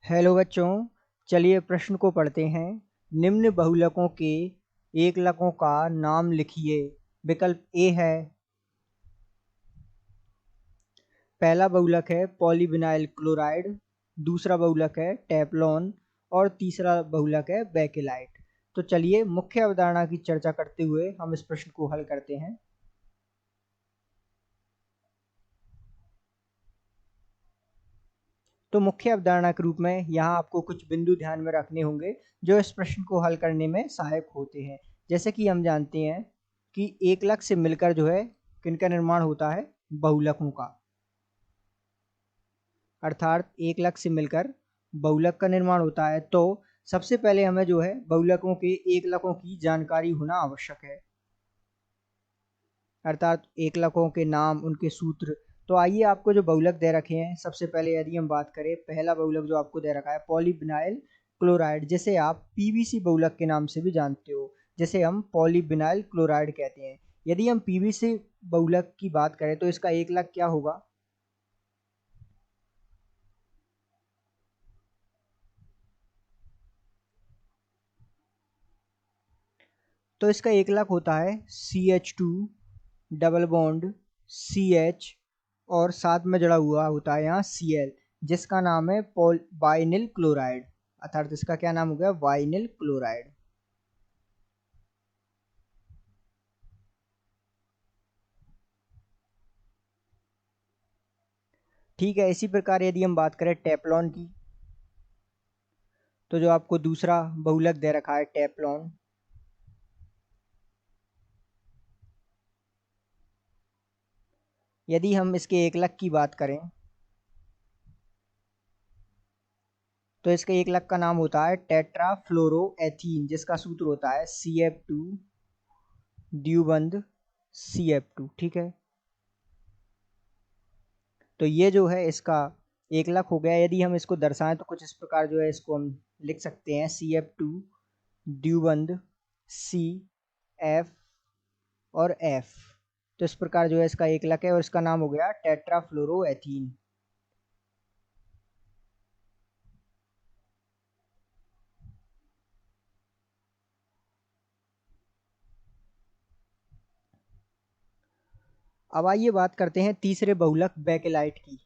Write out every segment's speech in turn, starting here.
Hello बच्चों, चलिए प्रश्न को पढ़ते हैं। निम्न बहुलकों के एकलकों का नाम लिखिए। विकल्प ए है, पहला बहुलक है पॉलीविनाइल क्लोराइड, दूसरा बहुलक है टेफ्लॉन और तीसरा बहुलक है बेकेलाइट। तो चलिए मुख्य अवधारणा की चर्चा करते हुए हम इस प्रश्न को हल करते हैं। तो मुख्य अवधारणा के रूप में यहाँ आपको कुछ बिंदु ध्यान में रखने होंगे जो इस प्रश्न को हल करने में सहायक होते हैं। जैसे कि हम जानते हैं कि एकलक से मिलकर जो है किनका निर्माण होता है, बहुलकों का। अर्थात एकलक से मिलकर बहुलक का निर्माण होता है। तो सबसे पहले हमें जो है बहुलकों के एकलकों की जानकारी होना आवश्यक है, अर्थात एकलकों के नाम, उनके सूत्र। तो आइए आपको जो बहुलक दे रखे हैं, सबसे पहले यदि हम बात करें, पहला बहुलक जो आपको दे रखा है पॉलीविनाइल क्लोराइड, जिसे आप पीवीसी बहुलक के नाम से भी जानते हो, जिसे हम पॉलीविनाइल क्लोराइड कहते हैं। यदि हम पीवीसी बहुलक की बात करें तो इसका एकलक क्या होगा? तो इसका एकलक होता है CH2 डबल बॉन्ड CH और साथ में जुड़ा हुआ होता है यहाँ Cl, जिसका नाम है वाइनिल क्लोराइड। अर्थात इसका क्या नाम हो गया? Vinyl chloride. ठीक है, इसी प्रकार यदि हम बात करें टेफ्लॉन की, तो जो आपको दूसरा बहुलक दे रखा है टेफ्लॉन, यदि हम इसके एकलक की बात करें तो इसके एकलक का नाम होता है टेट्राफ्लोरोएथीन, जिसका सूत्र होता है CF2 द्विबंध CF2। ठीक है, तो ये जो है इसका एकलक हो गया। यदि हम इसको दर्शाएं तो कुछ इस प्रकार जो है इसको हम लिख सकते हैं, CF2 द्विबंध CF और F। तो इस प्रकार जो है इसका एकलक है और इसका नाम हो गया टेट्राफ्लोरोएथीन। अब आइए बात करते हैं तीसरे बहुलक बेकेलाइट की।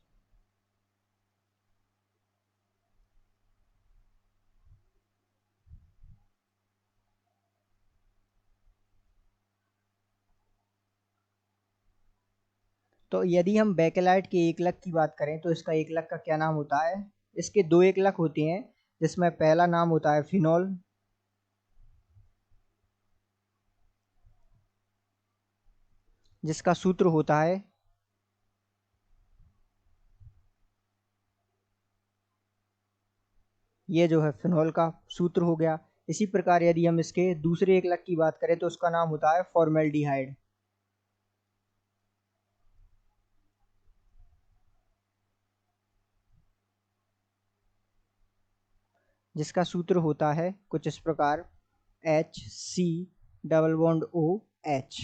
तो यदि हम बेकेलाइट के एकलक की बात करें तो इसका एकलक का क्या नाम होता है? इसके दो एकलक होते हैं, जिसमें पहला नाम होता है फिनॉल, जिसका सूत्र होता है ये जो है फिनॉल का सूत्र हो गया। इसी प्रकार यदि हम इसके दूसरे एकलक की बात करें तो उसका नाम होता है फॉर्मेल्डिहाइड, जिसका सूत्र होता है कुछ इस प्रकार HC डबल बॉन्ड OH।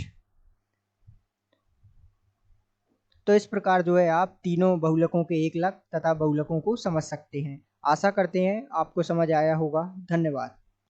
तो इस प्रकार जो है आप तीनों बहुलकों के एकलक तथा बहुलकों को समझ सकते हैं। आशा करते हैं आपको समझ आया होगा। धन्यवाद।